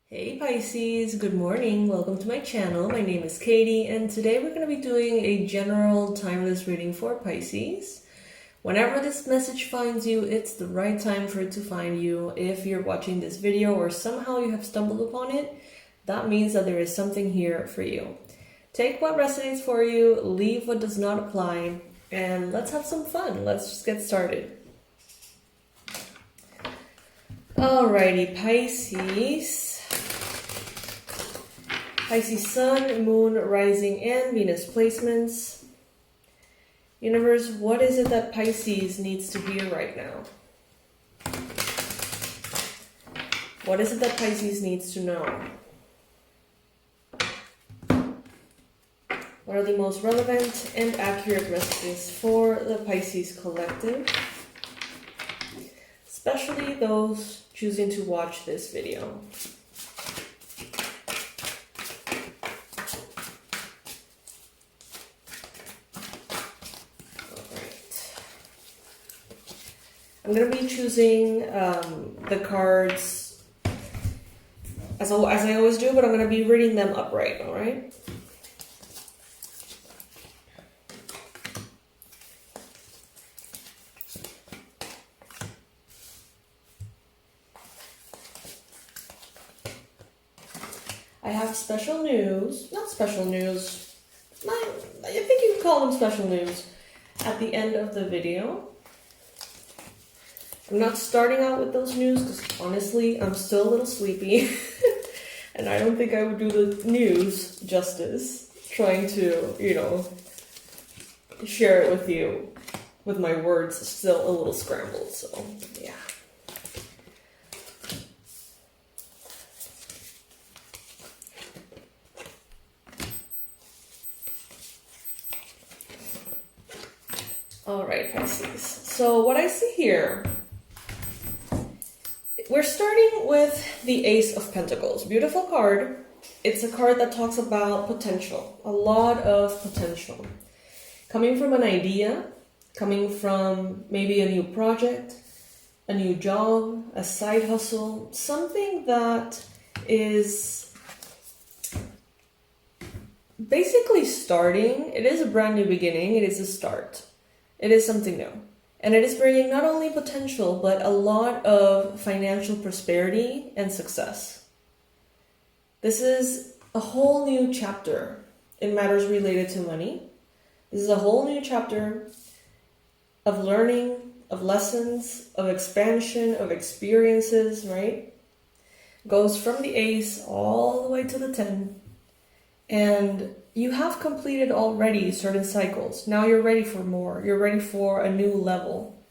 Hey Pisces, good morning. Welcome to my channel. My name is Katie and today we're going to be doing a general timeless reading for Pisces. Whenever this message finds you, it's the right time for it to find you. If you're watching this video or somehow you have stumbled upon it, that means that there is something here for you. Take what resonates for you, leave what does not apply, and let's have some fun. Let's just get started. Alrighty, Pisces. Pisces Sun, Moon, Rising, and Venus placements. Universe, what is it that Pisces needs to hear right now? What is it that Pisces needs to know? What are the most relevant and accurate messages for the Pisces collective? Especially those choosing to watch this video. I'm going to be choosing the cards as I always do, but I'm going to be reading them upright, alright? I have special news, not special news, I think you can call them special news, at the end of the video. I'm not starting out with those news because honestly, I'm still a little sleepy and I don't think I would do the news justice trying to, share it with you with my words still a little scrambled, so yeah. Alright, Pisces. So what I see here, we're starting with the Ace of Pentacles. Beautiful card. It's a card that talks about potential. A lot of potential. Coming from an idea, coming from maybe a new project, a new job, a side hustle, something that is basically starting. It is a brand new beginning. It is a start. It is something new. And it is bringing not only potential, but a lot of financial prosperity and success. This is a whole new chapter in matters related to money. This is a whole new chapter of learning, of lessons, of expansion, of experiences, right? Goes from the Ace all the way to the 10. And you have completed already certain cycles. Now you're ready for more. You're ready for a new level.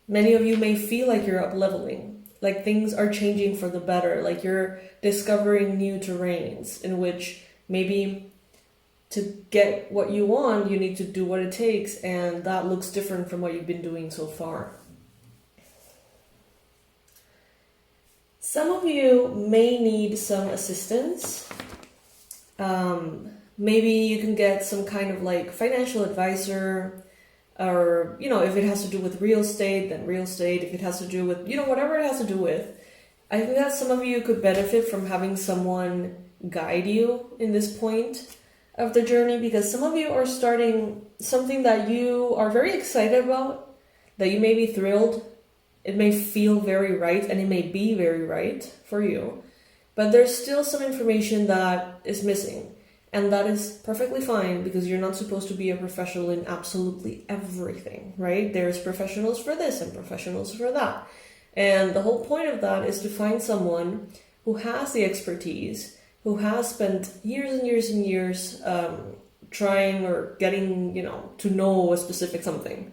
Many of you may feel like you're up leveling, like things are changing for the better, like you're discovering new terrains in which maybe to get what you want, you need to do what it takes, and that looks different from what you've been doing so far. Some of you may need some assistance. Maybe you can get some kind of like financial advisor, or, if it has to do with real estate, then real estate. If it has to do with, whatever it has to do with. I think that some of you could benefit from having someone guide you in this point of the journey, because some of you are starting something that you are very excited about, that you may be thrilled. It may feel very right, and it may be very right for you. But there's still some information that is missing. And that is perfectly fine, because you're not supposed to be a professional in absolutely everything, right? There's professionals for this and professionals for that. And the whole point of that is to find someone who has the expertise, who has spent years and years and years trying or getting, to know a specific something.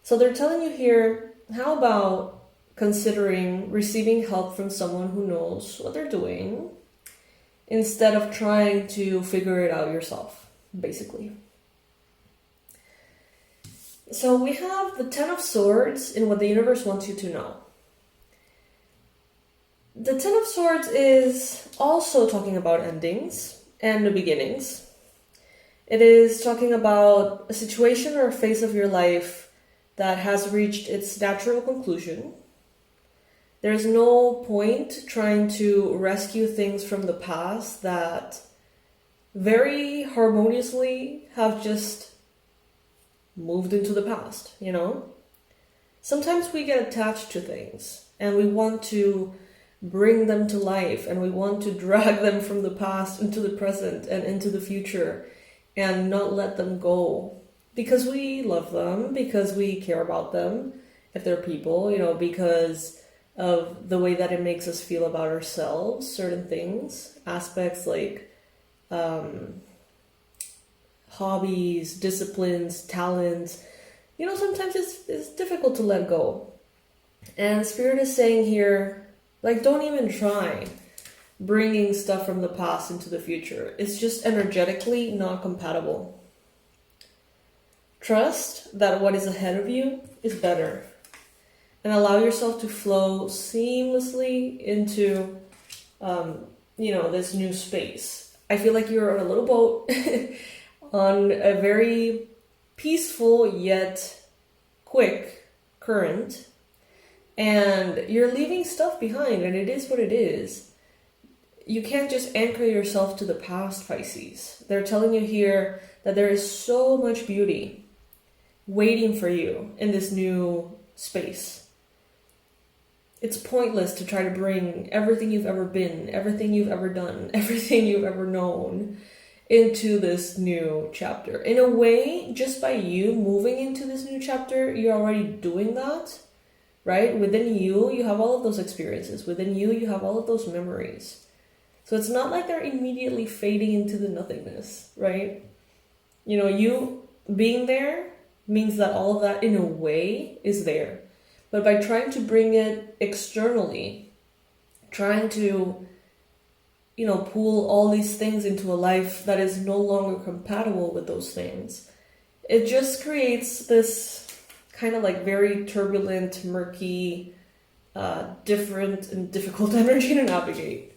So they're telling you here, how about considering receiving help from someone who knows what they're doing, instead of trying to figure it out yourself, basically. So we have the 10 of Swords in what the universe wants you to know. The 10 of Swords is also talking about endings and new beginnings. It is talking about a situation or a phase of your life that has reached its natural conclusion. There's no point trying to rescue things from the past that very harmoniously have just moved into the past, you know? Sometimes we get attached to things and we want to bring them to life and we want to drag them from the past into the present and into the future and not let them go because we love them, because we care about them, if they're people, you know, because of the way that it makes us feel about ourselves, certain things, aspects like hobbies, disciplines, talents. You know, sometimes it's difficult to let go. And Spirit is saying here, like, don't even try bringing stuff from the past into the future. It's just energetically not compatible. Trust that what is ahead of you is better. And allow yourself to flow seamlessly into, this new space. I feel like you're on a little boat on a very peaceful yet quick current. And you're leaving stuff behind, and it is what it is. You can't just anchor yourself to the past, Pisces. They're telling you here that there is so much beauty waiting for you in this new space. It's pointless to try to bring everything you've ever been, everything you've ever done, everything you've ever known into this new chapter. In a way, just by you moving into this new chapter, you're already doing that, right? Within you, you have all of those experiences. Within you, you have all of those memories. So it's not like they're immediately fading into the nothingness, right? You know, you being there means that all of that, in a way, is there. But by trying to bring it externally, trying to, pull all these things into a life that is no longer compatible with those things, it just creates this kind of like very turbulent, murky, different and difficult energy to navigate.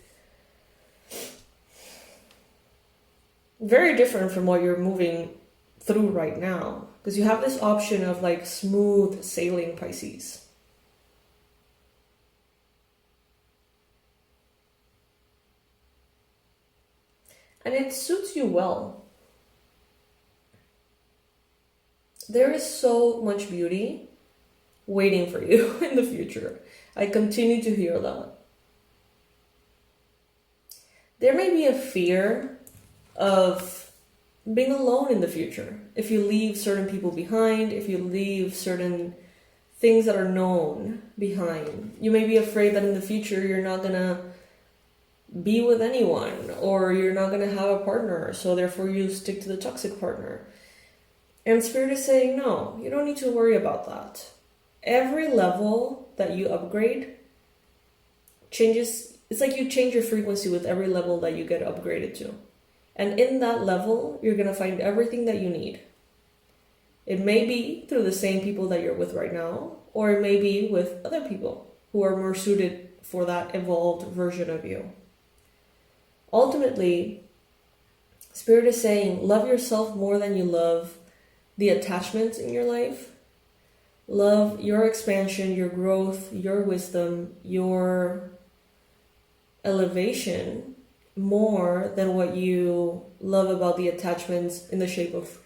Very different from what you're moving through right now. Because you have this option of like smooth sailing, Pisces. And it suits you well. There is so much beauty waiting for you in the future. I continue to hear that. There may be a fear of being alone in the future. If you leave certain people behind, if you leave certain things that are known behind, you may be afraid that in the future you're not gonna be with anyone, or you're not gonna have a partner, so therefore you stick to the toxic partner. And Spirit is saying, no, you don't need to worry about that. Every level that you upgrade changes. It's like you change your frequency with every level that you get upgraded to. And in that level, you're going to find everything that you need. It may be through the same people that you're with right now, or it may be with other people who are more suited for that evolved version of you. Ultimately, Spirit is saying, love yourself more than you love the attachments in your life. Love your expansion, your growth, your wisdom, your elevation more than what you love about the attachments in the shape of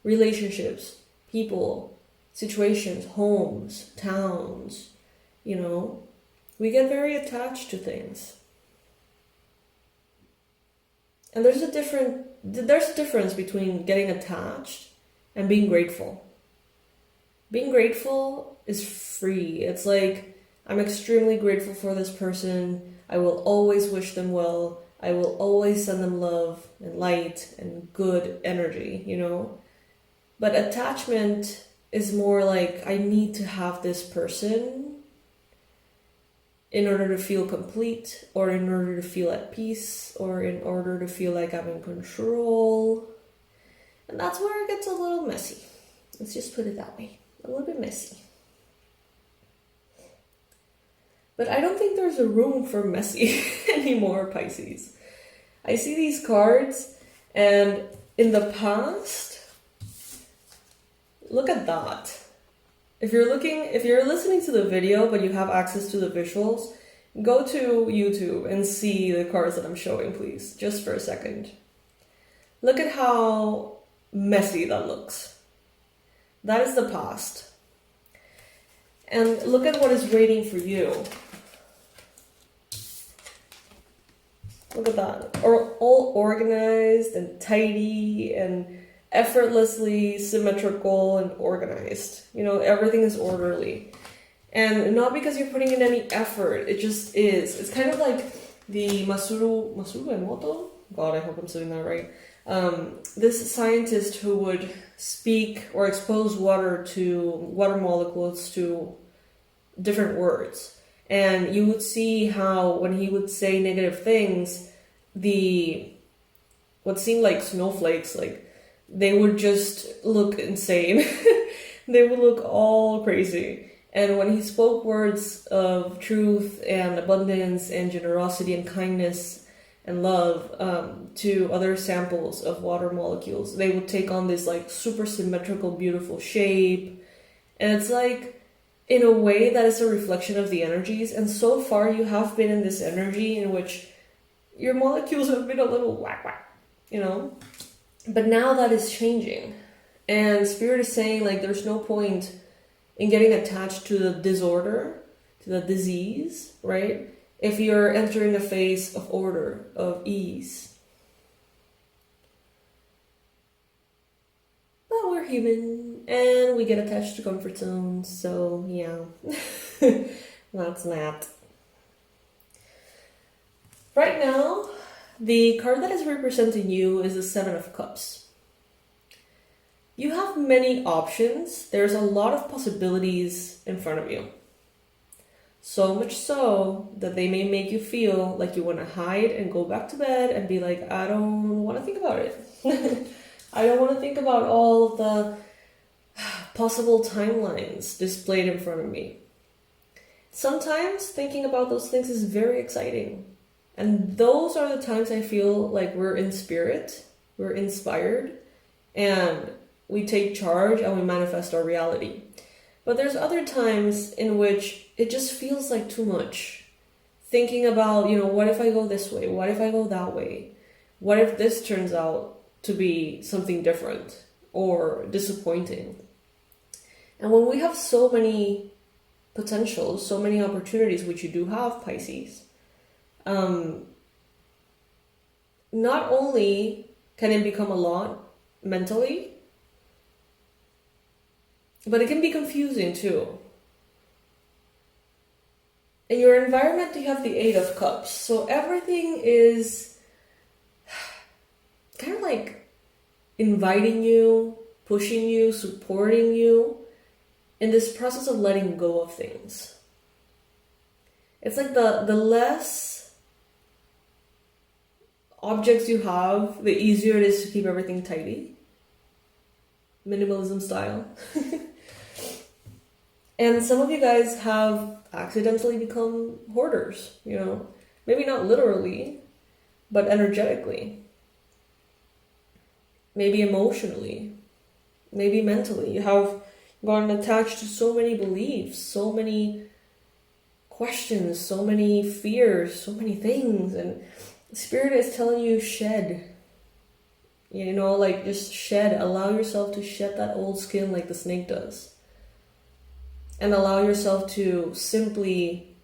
relationships, people, situations, homes, towns. We get very attached to things. And there's a difference between getting attached and being grateful. Being grateful is free. It's like, I'm extremely grateful for this person. I will always wish them well. I will always send them love and light and good energy, But attachment is more like, I need to have this person in order to feel complete, or in order to feel at peace, or in order to feel like I'm in control. And that's where it gets a little messy. Let's just put it that way. A little bit messy. But I don't think there's a room for messy anymore, Pisces. I see these cards, and in the past, look at that. If you're listening to the video but you have access to the visuals, go to YouTube and see the cards that I'm showing, please, just for a second. Look at how messy that looks. That is the past. And look at what is waiting for you. Look at that. All organized and tidy and effortlessly symmetrical and organized. You know, everything is orderly. And not because you're putting in any effort, it just is. It's kind of like the Masaru Emoto? God, I hope I'm saying that right. This scientist who would speak or expose water molecules to different words. And you would see how when he would say negative things, what seemed like snowflakes, like they would just look insane. They would look all crazy. And when he spoke words of truth and abundance and generosity and kindness and love to other samples of water molecules, they would take on this like super symmetrical, beautiful shape. And it's like, in a way, that is a reflection of the energies. And so far, you have been in this energy in which your molecules have been a little whack, you know? But now that is changing. And Spirit is saying, like, there's no point in getting attached to the disorder, to the disease, right? If you're entering a phase of order, of ease. But we're human, and we get attached to comfort zones, so yeah. That's that. Right now, the card that is representing you is the Seven of Cups. You have many options. There's a lot of possibilities in front of you. So much so that they may make you feel like you want to hide and go back to bed and be like, I don't want to think about it. I don't want to think about all the possible timelines displayed in front of me. Sometimes thinking about those things is very exciting. And those are the times I feel like we're in spirit, we're inspired, and we take charge and we manifest our reality. But there's other times in which it just feels like too much. Thinking about, what if I go this way? What if I go that way? What if this turns out to be something different or disappointing? And when we have so many potentials, so many opportunities, which you do have, Pisces, not only can it become a lot mentally, but it can be confusing too. In your environment, you have the Eight of Cups. So everything is kind of like inviting you, pushing you, supporting you in this process of letting go of things. It's like the less objects you have, the easier it is to keep everything tidy. Minimalism style. And some of you guys have accidentally become hoarders, Maybe not literally, but energetically. Maybe emotionally. Maybe mentally. You have gotten attached to so many beliefs, so many questions, so many fears, so many things. And Spirit is telling you shed. Just shed. Allow yourself to shed that old skin like the snake does. And allow yourself to simply,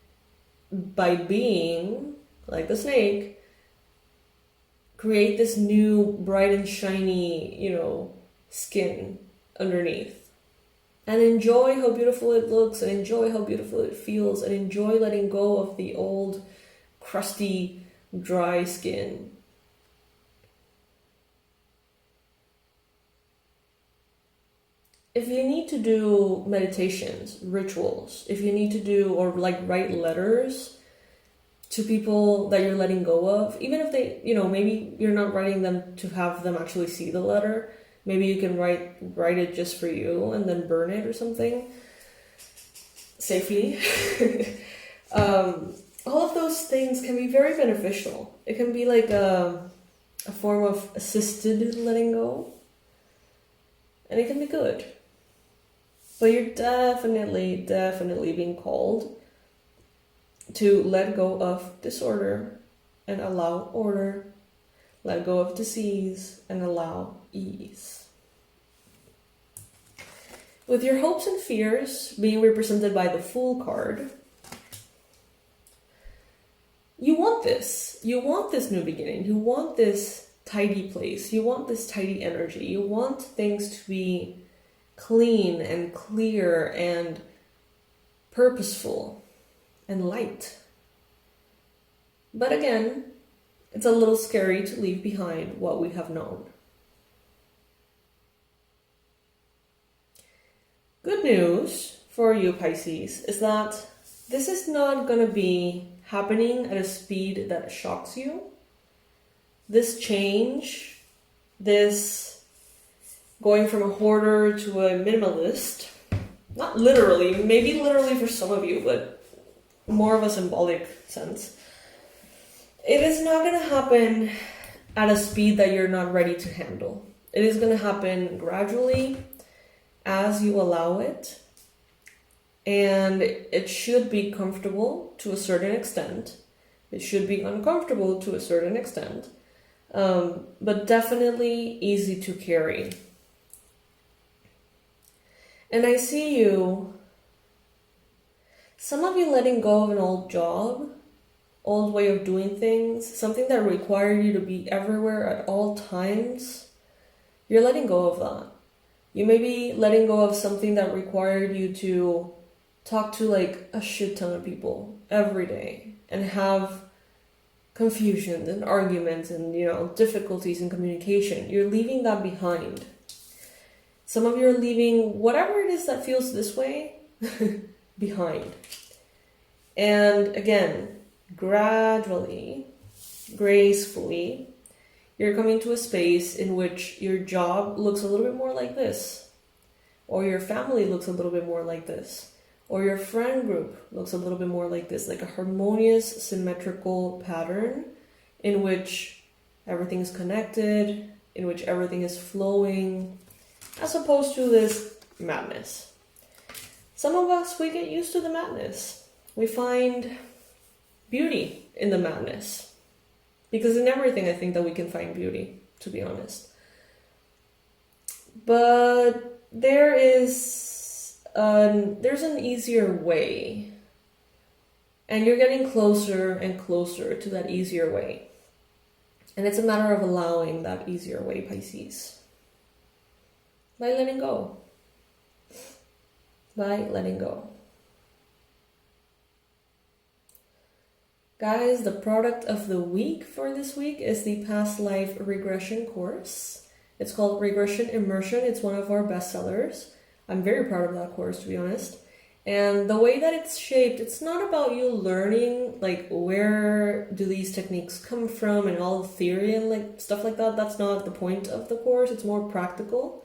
by being like the snake, create this new bright and shiny, skin underneath. And enjoy how beautiful it looks, and enjoy how beautiful it feels, and enjoy letting go of the old, crusty, dry skin. If you need to do meditations, rituals, if you need to do or write letters to people that you're letting go of, even if they, maybe you're not writing them to have them actually see the letter, maybe you can write it just for you and then burn it or something safely. All of those things can be very beneficial. It can be like a form of assisted letting go, and it can be good. But you're definitely being called to let go of disorder and allow order, let go of disease and allow ease. With your hopes and fears being represented by the Fool card, you want this. You want this new beginning. You want this tidy place. You want this tidy energy. You want things to be clean and clear and purposeful and light. But again, it's a little scary to leave behind what we have known. Good news for you, Pisces, is that this is not going to be happening at a speed that shocks you. This change, this going from a hoarder to a minimalist, not literally, maybe literally for some of you, but more of a symbolic sense. It is not going to happen at a speed that you're not ready to handle. It is going to happen gradually as you allow it. And it should be comfortable to a certain extent. It should be uncomfortable to a certain extent. But definitely easy to carry. And I see you, some of you letting go of an old job, old way of doing things, something that required you to be everywhere at all times. You're letting go of that. You may be letting go of something that required you to talk to like a shit ton of people every day and have confusions and arguments and, difficulties in communication. You're leaving that behind. Some of you are leaving whatever it is that feels this way behind. And again, gradually, gracefully, you're coming to a space in which your job looks a little bit more like this, or your family looks a little bit more like this, or your friend group looks a little bit more like this, like a harmonious, symmetrical pattern in which everything is connected, in which everything is flowing, as opposed to this madness. Some of us, we get used to the madness. We find beauty in the madness. Because in everything, I think that we can find beauty, to be honest. But there's an easier way. And you're getting closer and closer to that easier way. And it's a matter of allowing that easier way, Pisces. By letting go. By letting go. Guys, the product of the week for this week is the Past Life Regression course. It's called Regression Immersion. It's one of our bestsellers. I'm very proud of that course, to be honest. And the way that it's shaped, it's not about you learning, like, where do these techniques come from and all the theory and, like, stuff like that. That's not the point of the course. It's more practical.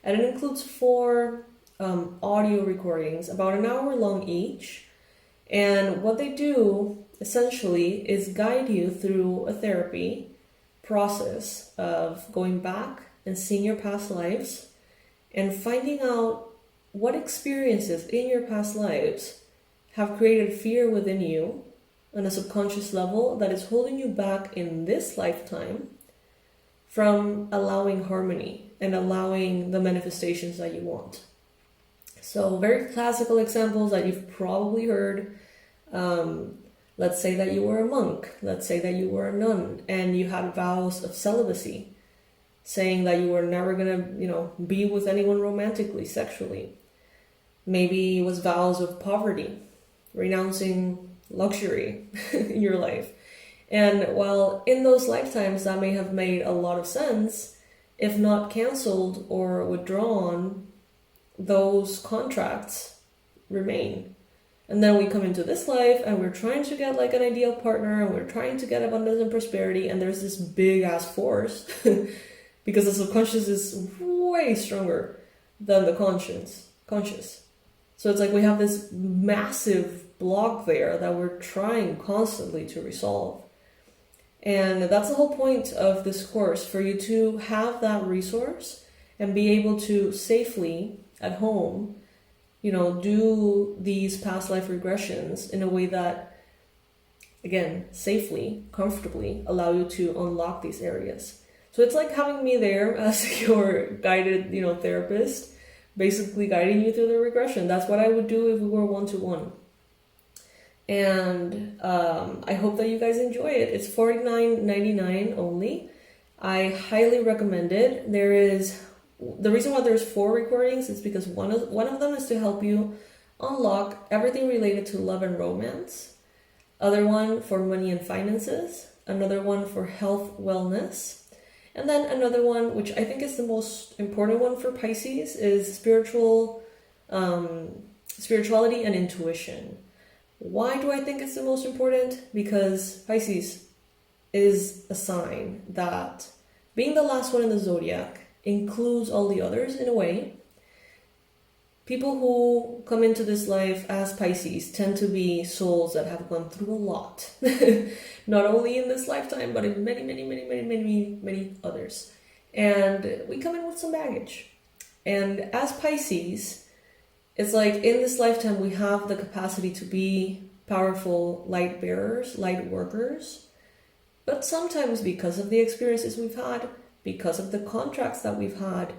And it includes 4 audio recordings, about an hour long each. And what they do essentially is guide you through a therapy process of going back and seeing your past lives and finding out what experiences in your past lives have created fear within you on a subconscious level that is holding you back in this lifetime from allowing harmony and allowing the manifestations that you want. So very classical examples that you've probably heard. Let's say that you were a monk. Let's say that you were a nun and you had vows of celibacy, saying that you were never going to, be with anyone romantically, sexually. Maybe it was vows of poverty, renouncing luxury in your life. And while in those lifetimes that may have made a lot of sense, if not canceled or withdrawn, those contracts remain. And then we come into this life and we're trying to get like an ideal partner and we're trying to get abundance and prosperity, and there's this big ass force because the subconscious is way stronger than the conscious. So it's like we have this massive block there that we're trying constantly to resolve. And that's the whole point of this course, for you to have that resource and be able to safely at home do these past life regressions in a way that, again, safely, comfortably allow you to unlock these areas. So it's like having me there as your guided, therapist, basically guiding you through the regression. That's what I would do if we were one-to-one. And I hope that you guys enjoy it. It's $49.99 only. I highly recommend it. The reason why there's 4 recordings is because one of them is to help you unlock everything related to love and romance. Other one for money and finances. Another one for health, wellness. And then another one, which I think is the most important one for Pisces, is spirituality and intuition. Why do I think it's the most important? Because Pisces is a sign that, being the last one in the zodiac, includes all the others in a way. People who come into this life as Pisces tend to be souls that have gone through a lot. Not only in this lifetime, but in many, many, many, many, many, many others. And we come in with some baggage. And as Pisces, it's like in this lifetime we have the capacity to be powerful light bearers, light workers. But sometimes because of the experiences we've had, because of the contracts that we've had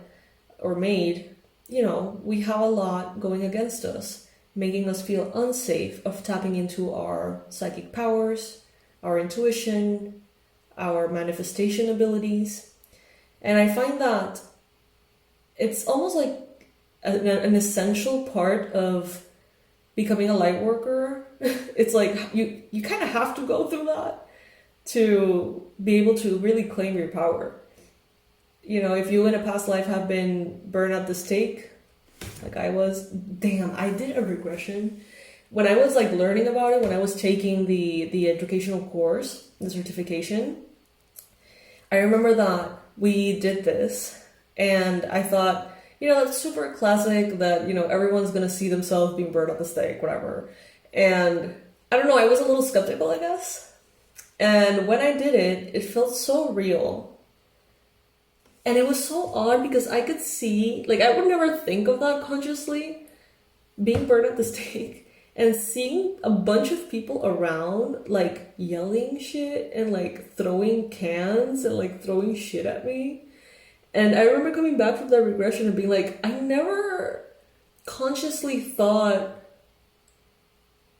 or made, we have a lot going against us, making us feel unsafe of tapping into our psychic powers, our intuition, our manifestation abilities. And I find that it's almost like an essential part of becoming a light worker. It's like you kind of have to go through that to be able to really claim your power. If you in a past life have been burned at the stake, like I was, damn, I did a regression. When I was like learning about it, when I was taking the educational course, the certification, I remember that we did this and I thought, that's super classic that, everyone's going to see themselves being burned at the stake, whatever. And I don't know, I was a little skeptical, I guess. And when I did it, it felt so real. And it was so odd because I could see, like, I would never think of that consciously, being burned at the stake and seeing a bunch of people around, like, yelling shit and, like, throwing cans and, like, throwing shit at me. And I remember coming back from that regression and being like, I never consciously thought,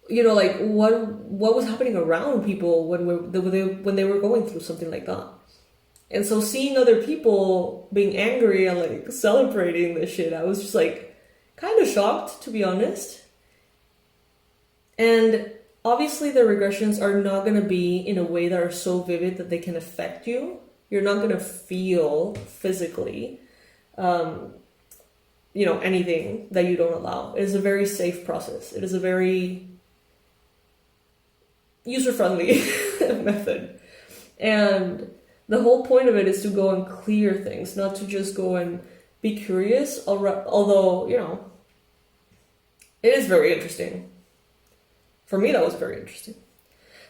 like, what was happening around people when they were going through something like that. And so seeing other people being angry and like celebrating this shit, I was just like kind of shocked, to be honest. And obviously the regressions are not going to be in a way that are so vivid that they can affect you. You're not going to feel physically, anything that you don't allow. It is a very safe process. It is a very user-friendly method. And the whole point of it is to go and clear things, not to just go and be curious, although, it is very interesting. For me, that was very interesting.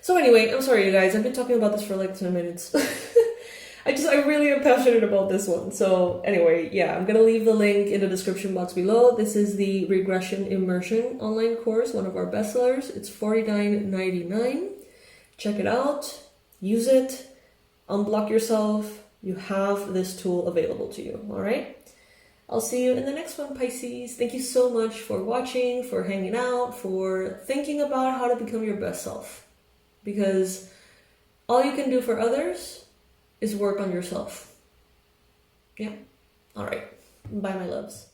So anyway, I'm sorry, you guys. I've been talking about this for like 10 minutes. I really am passionate about this one. So anyway, yeah, I'm going to leave the link in the description box below. This is the Regression Immersion online course, one of our bestsellers. It's $49.99. Check it out. Use it. Unblock yourself. You have this tool available to you. All right. I'll see you in the next one, Pisces. Thank you so much for watching, for hanging out, for thinking about how to become your best self. Because all you can do for others is work on yourself. Yeah. All right. Bye, my loves.